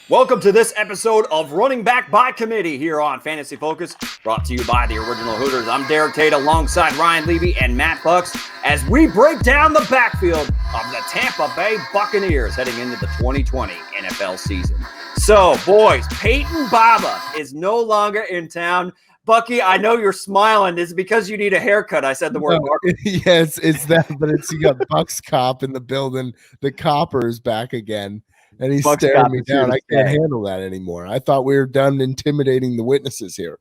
Welcome to this episode of Running Back by Committee here on Fantasy Focus, brought to you by the original Hooters. I'm Derek Tate alongside Ryan Levy and Matt Bucs as we break down the backfield of the Tampa Bay Buccaneers heading into the 2020 NFL season. So, boys, Peyton Barber is no longer in town. Bucky, I know you're smiling. Is it because you need a haircut? I said the word. No, yes, it's that, but it's you got Bucs cop in the building. The copper is back again. And he's Bucs staring me down. I can't handle that anymore. I thought we were done intimidating the witnesses here.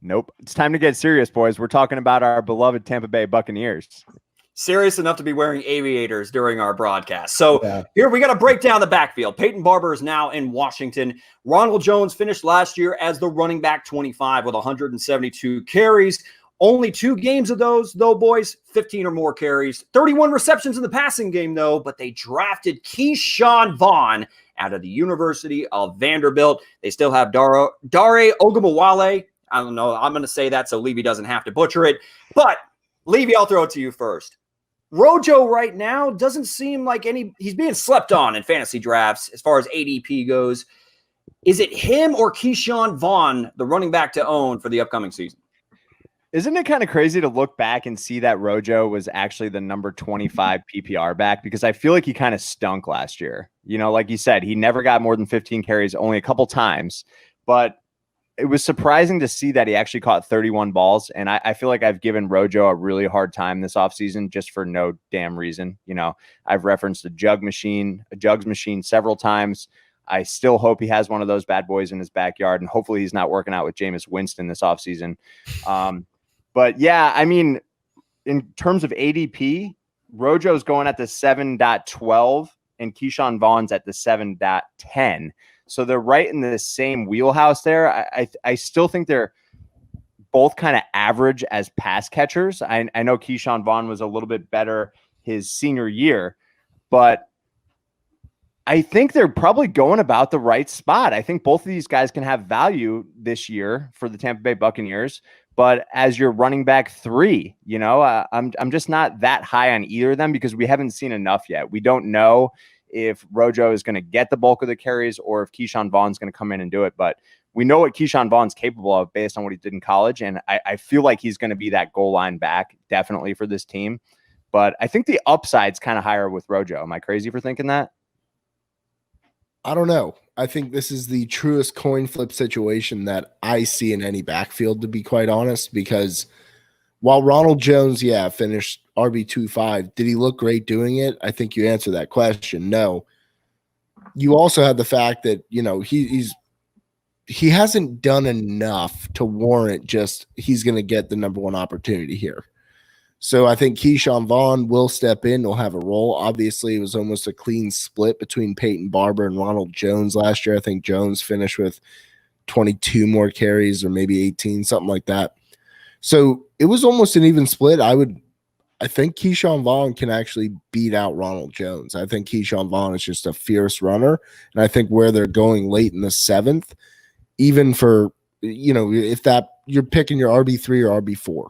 Nope. It's time to get serious, boys. We're talking about our beloved Tampa Bay Buccaneers. Serious enough to be wearing aviators during our broadcast. So Here we got to break down the backfield. Peyton Barber is now in Washington. Ronald Jones finished last year as the running back 25 with 172 carries. Only 2 games of those, though, boys, 15 or more carries. 31 receptions in the passing game, though, but they drafted Ke'shawn Vaughn out of the University of Vanderbilt. They still have Dare Ogumawale. I don't know. I'm going to say that so Levy doesn't have to butcher it. But, Levy, I'll throw it to you first. Rojo right now doesn't seem like he's being slept on in fantasy drafts as far as ADP goes. Is it him or Ke'shawn Vaughn, the running back to own for the upcoming season? Isn't it kind of crazy to look back and see that Rojo was actually the number 25 PPR back? Because I feel like he kind of stunk last year. You know, like you said, he never got more than 15 carries, only a couple times. But it was surprising to see that he actually caught 31 balls. And I feel like I've given Rojo a really hard time this offseason just for no damn reason. You know, I've referenced a jugs machine several times. I still hope he has one of those bad boys in his backyard. And hopefully he's not working out with Jameis Winston this offseason. But yeah, I mean, in terms of ADP, Rojo's going at the 7.12 and Ke'shawn Vaughn's at the 7.10. So they're right in the same wheelhouse there. I still think they're both kind of average as pass catchers. I know Ke'shawn Vaughn was a little bit better his senior year, but I think they're probably going about the right spot. I think both of these guys can have value this year for the Tampa Bay Buccaneers. But as your running back 3, you know, I'm just not that high on either of them because we haven't seen enough yet. We don't know if Rojo is going to get the bulk of the carries or if Ke'shawn Vaughn's going to come in and do it. But we know what Ke'shawn Vaughn's capable of based on what he did in college. And I feel like he's going to be that goal line back definitely for this team. But I think the upside's kind of higher with Rojo. Am I crazy for thinking that? I don't know. I think this is the truest coin flip situation that I see in any backfield, to be quite honest, because while Ronald Jones, finished RB25, did he look great doing it? I think you answered that question. No. You also have the fact that, you know, he hasn't done enough to warrant just he's going to get the number 1 opportunity here. So I think Ke'shawn Vaughn will step in, will have a role. Obviously, it was almost a clean split between Peyton Barber and Ronald Jones last year. I think Jones finished with 22 more carries or maybe 18, something like that. So it was almost an even split. I think Ke'shawn Vaughn can actually beat out Ronald Jones. I think Ke'shawn Vaughn is just a fierce runner. And I think where they're going late in the 7th, even for, you know, if that you're picking your RB3 or RB4.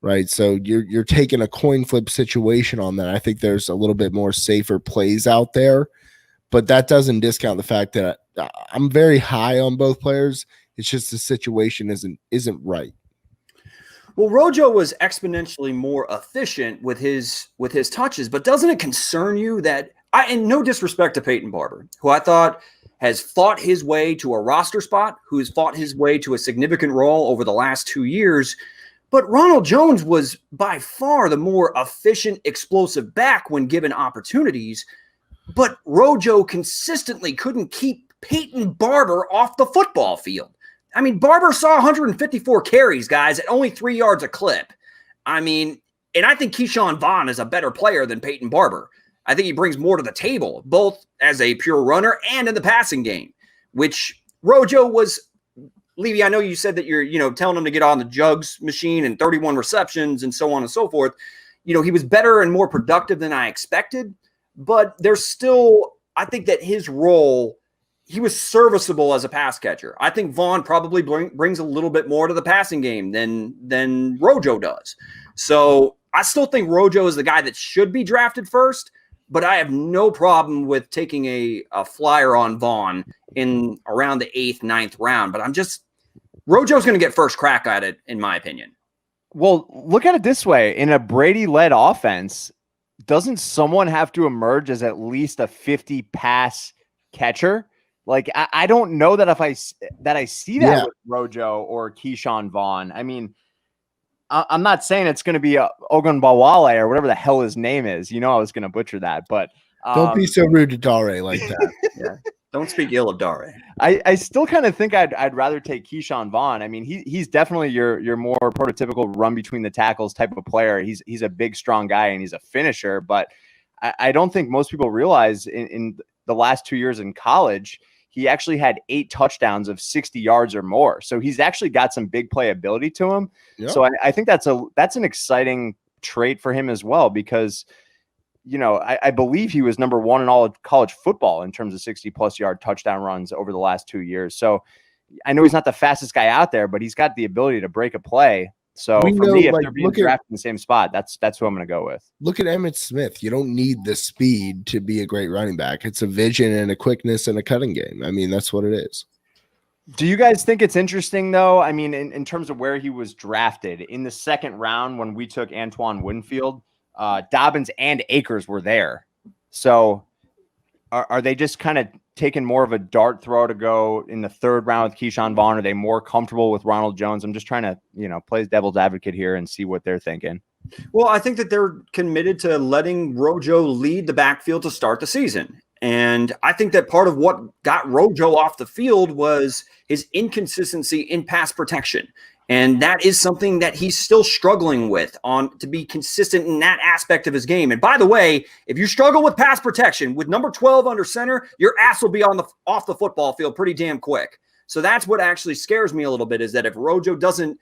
Right. So you're taking a coin flip situation on that. I think there's a little bit more safer plays out there, but that doesn't discount the fact that I'm very high on both players. It's just the situation isn't right. Well, Rojo was exponentially more efficient with his touches, but doesn't it concern you that and no disrespect to Peyton Barber, who I thought has fought his way to a roster spot, who has fought his way to a significant role over the last 2 years. But Ronald Jones was by far the more efficient, explosive back when given opportunities. But Rojo consistently couldn't keep Peyton Barber off the football field. I mean, Barber saw 154 carries, guys, at only 3 yards a clip. I mean, and I think Ke'shawn Vaughn is a better player than Peyton Barber. I think he brings more to the table, both as a pure runner and in the passing game, which Rojo was. Levy, I know you said that you're, telling him to get on the jugs machine and 31 receptions and so on and so forth. You know, he was better and more productive than I expected, but there's still, I think that his role, he was serviceable as a pass catcher. I think Vaughn probably brings a little bit more to the passing game than Rojo does. So I still think Rojo is the guy that should be drafted first, but I have no problem with taking a flyer on Vaughn in around the 8th, 9th round. But Rojo's going to get first crack at it, in my opinion. Well, look at it this way. In a Brady-led offense, doesn't someone have to emerge as at least a 50 pass catcher? Like, I don't know that I see that with Rojo or Ke'shawn Vaughn. I mean, I'm not saying it's going to be Ogunbowale or whatever the hell his name is. I was going to butcher that, but don't be so rude to Dare like that. Yeah. Don't speak ill of Dare. I still kind of think I'd rather take Ke'shawn Vaughn. I mean, he's definitely your more prototypical run between the tackles type of player. He's a big, strong guy and he's a finisher, but I don't think most people realize in the last 2 years in college, he actually had 8 touchdowns of 60 yards or more. So he's actually got some big playability to him. Yep. So I think that's an exciting trait for him as well, because I believe he was number 1 in all of college football in terms of 60+ yard touchdown runs over the last 2 years. So I know he's not the fastest guy out there, but he's got the ability to break a play. So for me, if they're being drafted in the same spot, that's who I'm going to go with. Look at Emmitt Smith. You don't need the speed to be a great running back. It's a vision and a quickness and a cutting game. I mean, that's what it is. Do you guys think it's interesting, though? I mean, in terms of where he was drafted in the 2nd round when we took Antoine Winfield, Dobbins and Akers were there. So are they just kind of taking more of a dart throw to go in the 3rd round with Ke'shawn Vaughn? Are they more comfortable with Ronald Jones? I'm just trying to, play devil's advocate here and see what they're thinking. Well, I think that they're committed to letting Rojo lead the backfield to start the season. And I think that part of what got Rojo off the field was his inconsistency in pass protection. And that is something that he's still struggling with to be consistent in that aspect of his game. And by the way, if you struggle with pass protection with number 12 under center, your ass will be off the football field pretty damn quick. So that's what actually scares me a little bit, is that if Rojo doesn't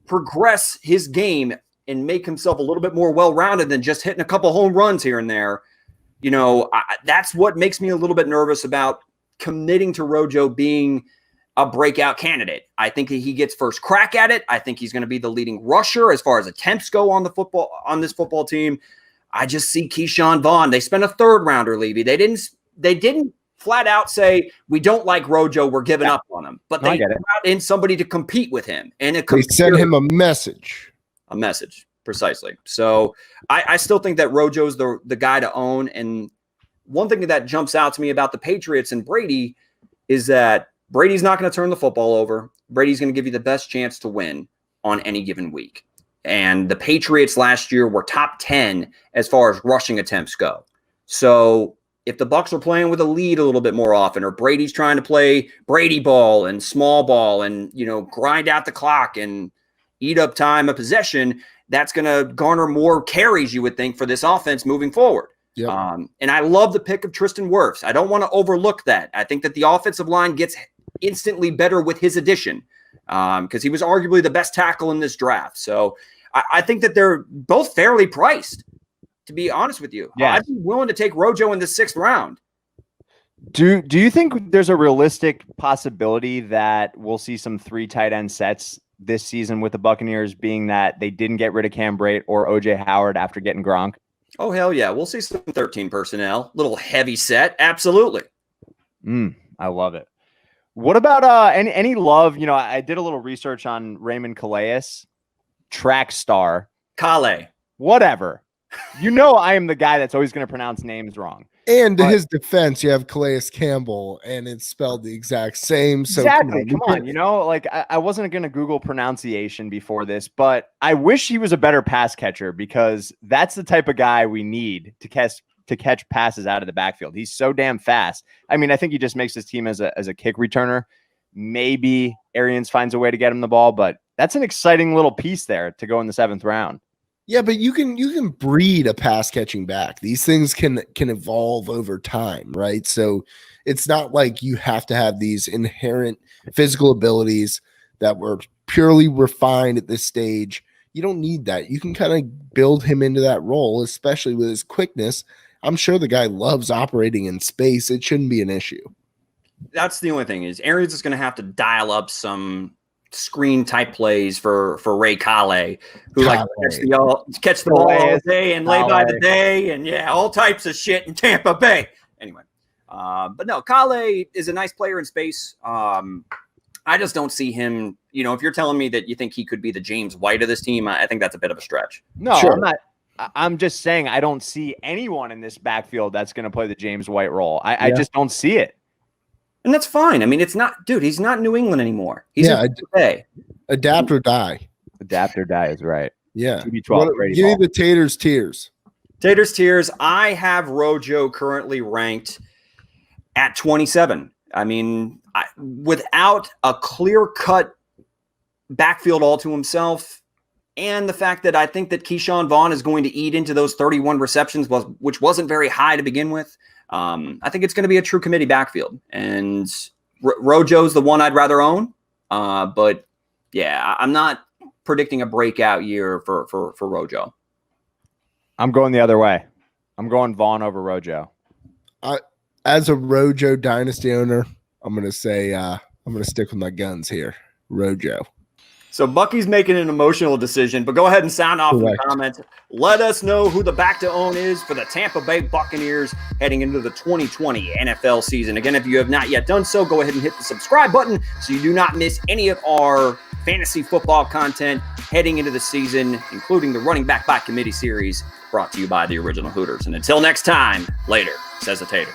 progress his game and make himself a little bit more well-rounded than just hitting a couple home runs here and there, that's what makes me a little bit nervous about committing to Rojo being a breakout candidate. I think he gets first crack at it. I think he's going to be the leading rusher as far as attempts go on this football team. I just see Ke'shawn Vaughn. They spent a 3rd rounder, Levy. They didn't flat out say, we don't like Rojo, we're giving up on him. But they brought in somebody to compete with him. And they sent him a message. A message, precisely. So I still think that Rojo's the guy to own. And one thing that jumps out to me about the Patriots and Brady is that Brady's not going to turn the football over. Brady's going to give you the best chance to win on any given week. And the Patriots last year were top 10 as far as rushing attempts go. So if the Bucs are playing with a lead a little bit more often, or Brady's trying to play Brady ball and small ball and, grind out the clock and eat up time of possession, that's going to garner more carries, you would think, for this offense moving forward. Yep. And I love the pick of Tristan Wirfs. I don't want to overlook that. I think that the offensive line gets instantly better with his addition, because he was arguably the best tackle in this draft. So I think that they're both fairly priced, to be honest with you. Yeah. I'd be willing to take Rojo in the 6th round. Do you think there's a realistic possibility that we'll see some 3 tight end sets this season with the Buccaneers, being that they didn't get rid of Cam Brate or OJ Howard after getting Gronk? Oh, hell yeah. We'll see some 13 personnel, little heavy set. Absolutely. I love it. What about any love? I did a little research on Raymond Calais, track star. Calais. Whatever. I am the guy that's always going to pronounce names wrong. And to his defense, you have Calais Campbell, and it's spelled the exact same. So exactly. Come on. I wasn't going to Google pronunciation before this, but I wish he was a better pass catcher, because that's the type of guy we need to catch passes out of the backfield. He's so damn fast. I mean, I think he just makes his team as a kick returner. Maybe Arians finds a way to get him the ball, but that's an exciting little piece there to go in the 7th round. Yeah, but you can breed a pass catching back. These things can evolve over time, right? So it's not like you have to have these inherent physical abilities that were purely refined at this stage. You don't need that. You can kind of build him into that role, especially with his quickness. I'm sure the guy loves operating in space. It shouldn't be an issue. That's the only thing, is Arians is going to have to dial up some screen type plays for Ray Kale, who like catch the ball all day and lay by the day, and all types of shit in Tampa Bay. Anyway, but no, Kale is a nice player in space. I just don't see him. If you're telling me that you think he could be the James White of this team, I think that's a bit of a stretch. No, sure. I'm not. I'm just saying I don't see anyone in this backfield that's going to play the James White role. I just don't see it. And that's fine. I mean, it's not, dude, he's not New England anymore. He's in Tampa Bay. Adapt or die. Adapt or die is right. Yeah. TB12, give me the Taters tiers. Taters tiers. I have Rojo currently ranked at 27. I mean, without a clear-cut backfield all to himself, and the fact that I think that Ke'shawn Vaughn is going to eat into those 31 receptions, which wasn't very high to begin with. I think it's going to be a true committee backfield, and Rojo's the one I'd rather own. But yeah, I'm not predicting a breakout year for Rojo. I'm going the other way. I'm going Vaughn over Rojo. As a Rojo dynasty owner, I'm going to say I'm going to stick with my guns here. Rojo. So Bucky's making an emotional decision, but go ahead and sound off in the comments. Let us know who the back to own is for the Tampa Bay Buccaneers heading into the 2020 NFL season. Again, if you have not yet done so, go ahead and hit the subscribe button so you do not miss any of our fantasy football content heading into the season, including the Running Back by Committee series brought to you by the original Hooters. And until next time, later, says the Tater.